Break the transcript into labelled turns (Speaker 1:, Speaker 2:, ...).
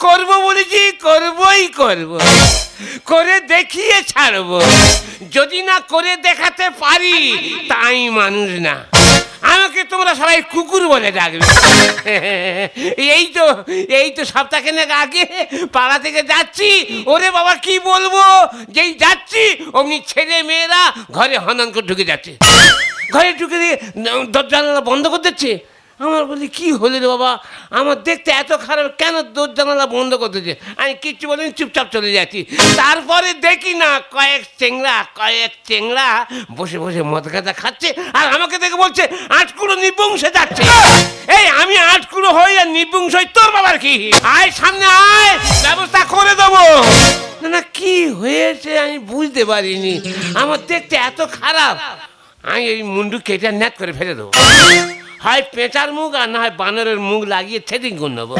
Speaker 1: করবো বলেছি, করবই করব, করে দেখিয়ে ছাড়বো। যদি না করে দেখাতে পারি তাই মানুষ না, আমাকে তোমরা সবাই কুকুর বলে ডাকবে। এই তো সপ্তাহখানেক আগে পাড়া থেকে যাচ্ছি, ওরে বাবা কি বলবো, যেই যাচ্ছি অমনি ছেলে মেয়েরা ঘরে হনন করে ঢুকে যাচ্ছে, ঘরে ঢুকে দিয়ে দরজা বন্ধ করে দিচ্ছে। আমার বলি কি হলো রে বাবা, আমার দেখতে এত খারাপ, কেন দরজা বন্ধ করতেছে? আমি কিচ্ছু বলিনি, চুপচাপ চলে যাচ্ছি। তারপরে দেখি না কয়েক চেংড়া বসে বসে মদ গাঁজা খাচ্ছে, আর আমাকে দেখে বলছে আটকুড়ো নিপুংসে যাচ্ছে। এই আমি আটকুড়ো হই আর নিপুংস হই, তোর বাবার কি? আয় সামনে আয়, ব্যবস্থা করে দেবো। না না, কি হয়েছে আমি বুঝতে পারিনি, আমার দেখতে এত খারাপ, আমি এই মুন্ডু কেটে ন্যাত করে ফেলে দেবো। হয় পেঁচার মুখ আর না হয় বানরের মুখ লাগিয়ে থেদিং করে নেবো।